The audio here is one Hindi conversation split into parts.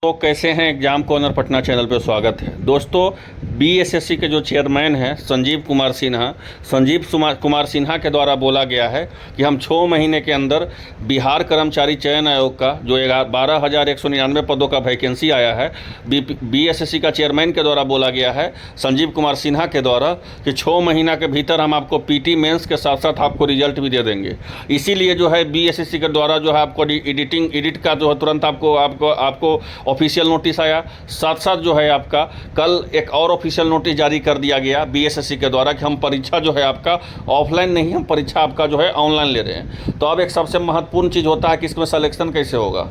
तो कैसे हैं एग्जाम कॉर्नर पटना चैनल पे स्वागत है दोस्तों। बीएसएससी के जो चेयरमैन हैं संजीव कुमार सिन्हा के द्वारा बोला गया है कि हम 6 महीने के अंदर बिहार कर्मचारी चयन आयोग का जो 12,199 पदों का वैकेंसी आया है, बीएसएससी का चेयरमैन के द्वारा बोला गया है संजीव कुमार सिन्हा के द्वारा कि 6 महीना के भीतर हम आपको पीटी मेंस के साथ साथ आपको रिजल्ट भी दे देंगे। इसीलिए जो है बीएसएससी के द्वारा जो है आपको एडिट का जो है तुरंत आपको ऑफिशियल नोटिस आया। साथ साथ जो है आपका कल एक और ऑफिशियल नोटिस जारी कर दिया गया बीएसएससी के द्वारा कि हम परीक्षा जो है आपका ऑफलाइन नहीं, हम परीक्षा आपका जो है ऑनलाइन ले रहे हैं। तो अब एक सबसे महत्वपूर्ण चीज़ होता है कि इसमें सिलेक्शन कैसे होगा।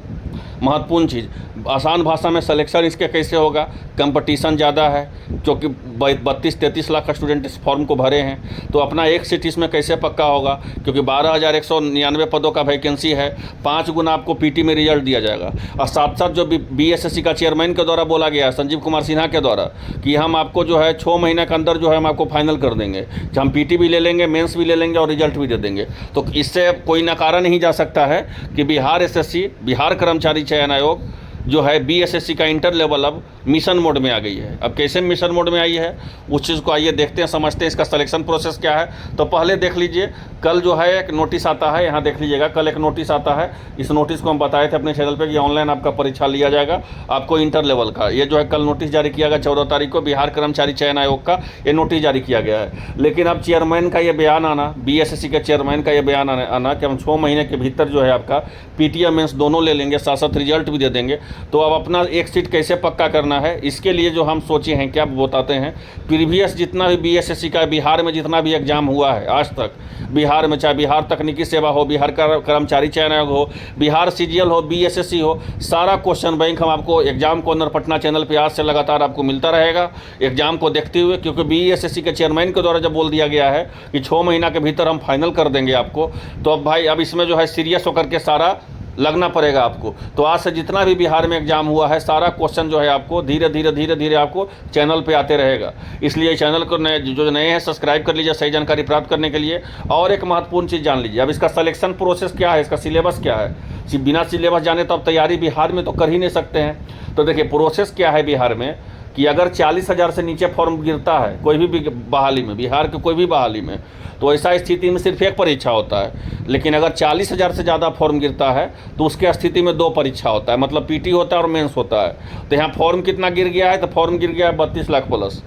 महत्वपूर्ण चीज़, आसान भाषा में सिलेक्शन इसके कैसे होगा। कंपटीशन ज़्यादा है क्योंकि 32-33 लाख स्टूडेंट इस फॉर्म को भरे हैं, तो अपना एक सीट इसमें कैसे पक्का होगा क्योंकि 12,199 पदों का वैकेंसी है। 5 गुना आपको पीटी में रिजल्ट दिया जाएगा। और साथ साथ जो बीएसएससी का चेयरमैन के द्वारा बोला गया संजीव कुमार सिन्हा के द्वारा कि हम आपको जो है 6 महीने के अंदर जो है हम आपको फाइनल कर देंगे, कि हम पीटी भी ले लेंगे, मेंस भी ले लेंगे और रिजल्ट भी दे देंगे। तो इससे कोई नकारा नहीं जा सकता है कि बिहार कर्मचारी चयन आयोग जो है बीएसएससी का इंटर लेवल अब मिशन मोड में आ गई है। अब कैसे मिशन मोड में आई है उस चीज़ को आइए देखते हैं, समझते हैं इसका सिलेक्शन प्रोसेस क्या है। तो पहले देख लीजिए, कल जो है एक नोटिस आता है, यहाँ देख लीजिएगा, कल एक नोटिस आता है। इस नोटिस को हम बताए थे अपने चैनल पे कि ऑनलाइन आपका परीक्षा लिया जाएगा आपको इंटर लेवल का। ये जो है कल नोटिस जारी किया गया 14 तारीख को बिहार कर्मचारी चयन आयोग का ये नोटिस जारी किया गया है। लेकिन अब चेयरमैन का ये बयान आना, बीएसएससी के चेयरमैन का ये बयान आना कि हम 6 महीने के भीतर जो है आपका पीटीएम मेंस दोनों ले लेंगे, साथ साथ रिजल्ट भी दे देंगे। तो अब अपना एक सीट कैसे पक्का करना है, इसके लिए जो हम सोचे हैं क्या बताते हैं। प्रीवियस जितना भी बीएसएससी का बिहार में जितना भी एग्जाम हुआ है आज तक बिहार में, चाहे बिहार तकनीकी सेवा हो, बिहार कर्मचारी चयन आयोग हो, बिहार सीजीएल हो, बीएसएससी हो, सारा क्वेश्चन बैंक हम आपको एग्जाम कॉर्नर पटना चैनल पे आज से लगातार आपको मिलता रहेगा एग्जाम को देखते हुए। क्योंकि बीएसएससी के चेयरमैन के द्वारा जब बोल दिया गया है कि 6 महीना के भीतर हम फाइनल कर देंगे आपको, तो अब भाई अब इसमें जो है सीरियस होकर के सारा लगना पड़ेगा आपको। तो आज से जितना भी बिहार में एग्जाम हुआ है सारा क्वेश्चन जो है आपको धीरे धीरे आपको चैनल पे आते रहेगा। इसलिए चैनल को जो नए हैं सब्सक्राइब कर लीजिए सही जानकारी प्राप्त करने के लिए। और एक महत्वपूर्ण चीज़ जान लीजिए, अब इसका सिलेक्शन प्रोसेस क्या है, इसका सिलेबस क्या है। बिना सिलेबस जाने तो अब तैयारी बिहार में तो कर ही नहीं सकते हैं। तो देखिए प्रोसेस क्या है बिहार में कि अगर 40,000 से नीचे फॉर्म गिरता है कोई भी बहाली में, बिहार के कोई भी बहाली में, तो ऐसा स्थिति में सिर्फ एक परीक्षा होता है। लेकिन अगर 40,000 से ज़्यादा फॉर्म गिरता है तो उसके स्थिति में 2 परीक्षा होता है, मतलब पीटी होता है और मेंस होता है। तो यहाँ फॉर्म कितना गिर गया है, तो फॉर्म गिर गया है 32 लाख प्लस,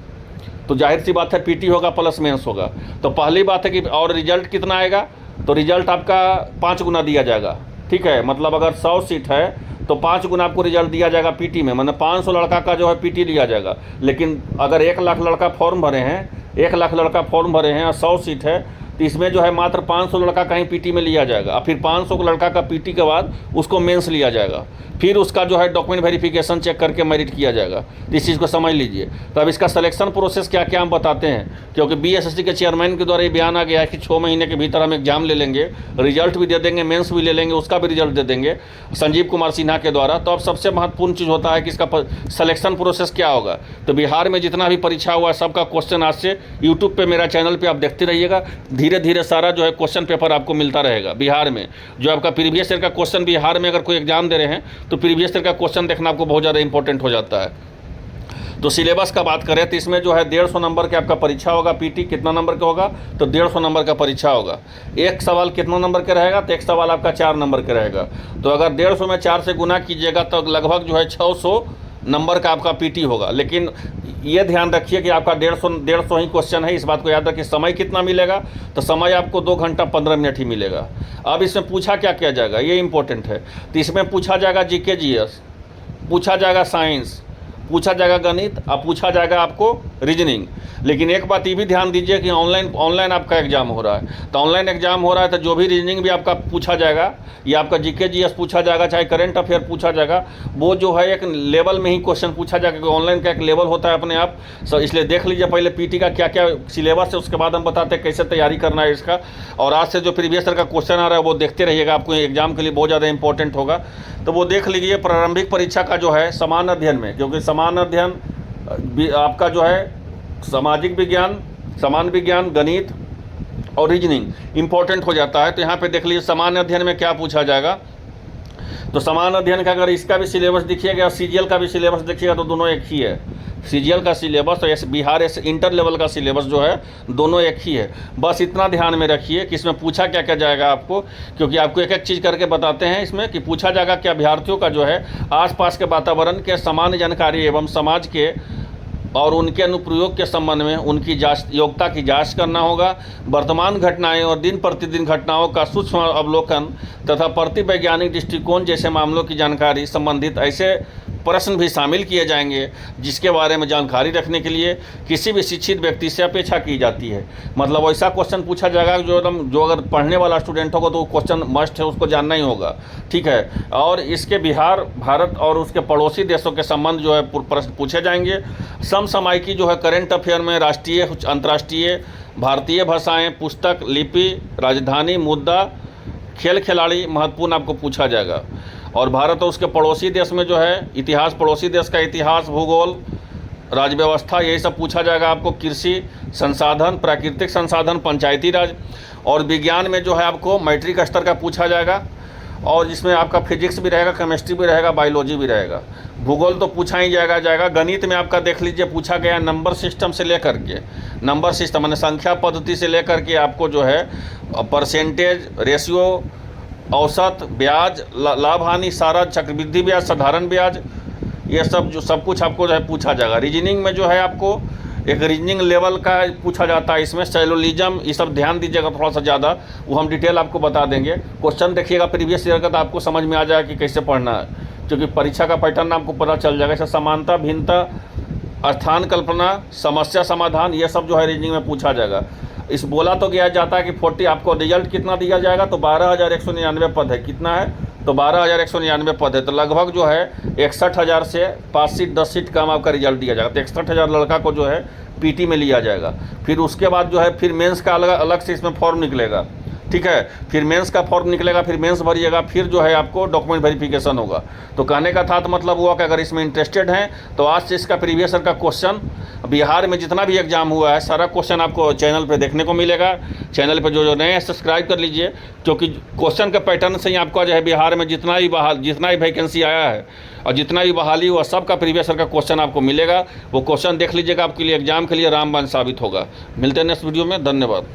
तो जाहिर सी बात है पीटी होगा प्लस मेंस होगा। तो पहली बात है कि और रिजल्ट कितना आएगा, तो रिजल्ट आपका 5 गुना दिया जाएगा। ठीक है, मतलब अगर 100 सीट है तो 5 गुना आपको रिजल्ट दिया जाएगा पीटी में, मतलब 500 लड़का का जो है पीटी लिया जाएगा। लेकिन अगर 1 लाख लड़का फॉर्म भरे हैं, 1 लाख लड़का फॉर्म भरे हैं और 100 सीट है, तो इसमें जो है मात्र 500 लड़का कहीं पीटी में लिया जाएगा। और फिर 500 लड़का का पीटी के बाद उसको मेंस लिया जाएगा, फिर उसका जो है डॉक्यूमेंट वेरिफिकेशन चेक करके मेरिट किया जाएगा। तो इस चीज़ को समझ लीजिए। तो अब इसका सिलेक्शन प्रोसेस क्या क्या हम बताते हैं, क्योंकि बीएसएससी के चेयरमैन के द्वारा ये बयान आ गया है कि 6 महीने के भीतर हम एग्जाम ले लेंगे, रिजल्ट भी दे देंगे, मेंस भी ले लेंगे, उसका भी रिजल्ट दे देंगे संजीव कुमार सिन्हा के द्वारा। तो अब सबसे महत्वपूर्ण चीज़ होता है कि इसका सिलेक्शन प्रोसेस क्या होगा। तो बिहार में जितना भी परीक्षा हुआ है सबका क्वेश्चन आज से यूट्यूब पर मेरा चैनल पर आप देखते रहिएगा। धीरे धीरे सारा जो है क्वेश्चन पेपर आपको मिलता रहेगा। बिहार में जो आपका प्रीवियस ईयर का क्वेश्चन, बिहार में अगर कोई एग्जाम दे रहे हैं तो प्रीवियस ईयर का क्वेश्चन देखना आपको बहुत ज़्यादा इंपॉर्टेंट हो जाता है। तो सिलेबस का बात करें तो इसमें जो है 150 नंबर के आपका परीक्षा होगा। पीटी कितना नंबर का होगा, तो 150 नंबर का परीक्षा होगा। एक सवाल कितना नंबर का रहेगा, तो एक सवाल आपका 4 नंबर का रहेगा। तो अगर 150 में 4 से गुना कीजिएगा तो लगभग जो है 600 नंबर का आपका पीटी होगा। लेकिन ये ध्यान रखिए कि आपका 150 ही क्वेश्चन है, इस बात को याद रखिए। समय कितना मिलेगा, तो समय आपको 2 घंटा 15 मिनट ही मिलेगा। अब इसमें पूछा क्या किया जाएगा, ये इंपॉर्टेंट है। तो इसमें पूछा जाएगा जीके जीएस, पूछा जाएगा साइंस, पूछा जाएगा गणित और पूछा जाएगा आपको रीजनिंग। लेकिन एक बात ये भी ध्यान दीजिए कि ऑनलाइन आपका एग्जाम हो रहा है। तो ऑनलाइन एग्जाम हो रहा है तो जो भी रीजनिंग भी आपका पूछा जाएगा, या आपका जीके जीएस पूछा जाएगा, चाहे करंट अफेयर पूछा जाएगा, वो जो है एक लेवल में ही क्वेश्चन पूछा जाएगा, क्योंकि ऑनलाइन का एक लेवल होता है अपने आप। सो इसलिए देख लीजिए पहले पीटी का क्या क्या सिलेबस है, उसके बाद हम बताते हैं कैसे तैयारी करना है इसका। और आज से जो प्रीवियस ईयर का क्वेश्चन आ रहा है वो देखते रहिएगा, आपको एग्जाम के लिए बहुत ज़्यादा इंपॉर्टेंट होगा। तो वो देख लीजिए प्रारंभिक परीक्षा का जो है समान अध्ययन में, क्योंकि समान अध्ययन आपका जो है सामाजिक विज्ञान, समान विज्ञान, गणित और रीजनिंग इंपॉर्टेंट हो जाता है। तो यहाँ पे देख लीजिए सामान्य अध्ययन में क्या पूछा जाएगा। तो समान अध्ययन का अगर इसका भी सिलेबस देखिएगा, सीजीएल का भी सिलेबस देखिएगा तो दोनों एक ही है। सीजीएल का सिलेबस और बिहार इंटर लेवल का सिलेबस जो है दोनों एक ही है। बस इतना ध्यान में रखिए कि इसमें पूछा क्या क्या जाएगा आपको, क्योंकि आपको एक एक चीज़ करके बताते हैं इसमें कि पूछा जाएगा कि अभ्यर्थियों का जो है आसपास के वातावरण के सामान्य जानकारी एवं समाज के और उनके अनुप्रयोग के संबंध में उनकी जांच, योग्यता की जांच करना होगा। वर्तमान घटनाएं और दिन प्रतिदिन घटनाओं का सूक्ष्म अवलोकन तथा प्रतिवैज्ञानिक दृष्टिकोण जैसे मामलों की जानकारी संबंधित ऐसे प्रश्न भी शामिल किए जाएंगे जिसके बारे में जानकारी रखने के लिए किसी भी शिक्षित व्यक्ति से अपेक्षा की जाती है। मतलब ऐसा क्वेश्चन पूछा जाएगा जो अगर पढ़ने वाला स्टूडेंट होगा तो क्वेश्चन मस्ट है, उसको जानना ही होगा, ठीक है। और इसके बिहार, भारत और उसके पड़ोसी देशों के संबंध जो है प्रश्न पूछे जाएंगे। समसामयिकी जो है करेंट अफेयर में राष्ट्रीय, अंतर्राष्ट्रीय, भारतीय भाषाएँ, पुस्तक, लिपि, राजधानी, मुद्दा, खेल खिलाड़ी महत्वपूर्ण आपको पूछा जाएगा। और भारत और उसके पड़ोसी देश में जो है इतिहास, पड़ोसी देश का इतिहास, भूगोल, राज्य व्यवस्था, यही सब पूछा जाएगा आपको। कृषि संसाधन, प्राकृतिक संसाधन, पंचायती राज। और विज्ञान में जो है आपको मैट्रिक स्तर का पूछा जाएगा और जिसमें आपका फिजिक्स भी रहेगा, केमिस्ट्री भी रहेगा, बायोलॉजी भी रहेगा। भूगोल तो पूछा ही जाएगा। गणित में आपका देख लीजिए पूछा गया नंबर सिस्टम से लेकर के, नंबर सिस्टम माने संख्या पद्धति से लेकर के आपको जो है परसेंटेज, रेशियो, औसत, ब्याज, लाभ हानि, सारा, चक्रवृद्धि ब्याज, साधारण ब्याज, ये सब जो सब कुछ आपको जो है पूछा जाएगा। रीजनिंग में जो है आपको एक रीजनिंग लेवल का पूछा जाता है, इसमें सैलोलिज्म, ये सब ध्यान दीजिएगा थोड़ा सा ज़्यादा, वो हम डिटेल आपको बता देंगे। क्वेश्चन देखिएगा प्रीवियस ईयर का तो आपको समझ में आ जाएगा कि कैसे पढ़ना है, क्योंकि परीक्षा का पैटर्न आपको पता चल जाएगा। जैसे समानता, भिन्नता, स्थान कल्पना, समस्या समाधान, ये सब जो है रीजनिंग में पूछा जाएगा। इस बोला तो गया जाता है कि 40 आपको रिजल्ट कितना दिया जाएगा, तो 12,199 पद है। कितना है? तो 12,199 पद है, तो लगभग जो है 61,000 से 5 सीट 10 सीट कम आपका रिजल्ट दिया जाएगा। तो 61,000 लड़का को जो है पीटी में लिया जाएगा। फिर उसके बाद जो है फिर मेंस का अलग से इसमें फॉर्म निकलेगा, ठीक है। फिर मेंस का फॉर्म निकलेगा, फिर मेंस भरिएगा, फिर जो है आपको डॉक्यूमेंट वेरिफिकेशन होगा। तो कहने का था तो मतलब हुआ कि अगर इसमें इंटरेस्टेड हैं तो आज से इसका प्रीवियस ईयर का क्वेश्चन, बिहार में जितना भी एग्जाम हुआ है सारा क्वेश्चन आपको चैनल पे देखने को मिलेगा। चैनल पे जो नए हैं सब्सक्राइब कर लीजिए, क्योंकि क्वेश्चन के पैटर्न से ही आपका जो है बिहार में जितना ही वैकेंसी आया है और जितना भी बहाली हुआ सबका प्रीवियस ईयर का क्वेश्चन आपको मिलेगा। वो क्वेश्चन देख लीजिएगा, आपके लिए एग्जाम के लिए रामबाण साबित होगा। मिलते हैं नेक्स्ट वीडियो में, धन्यवाद।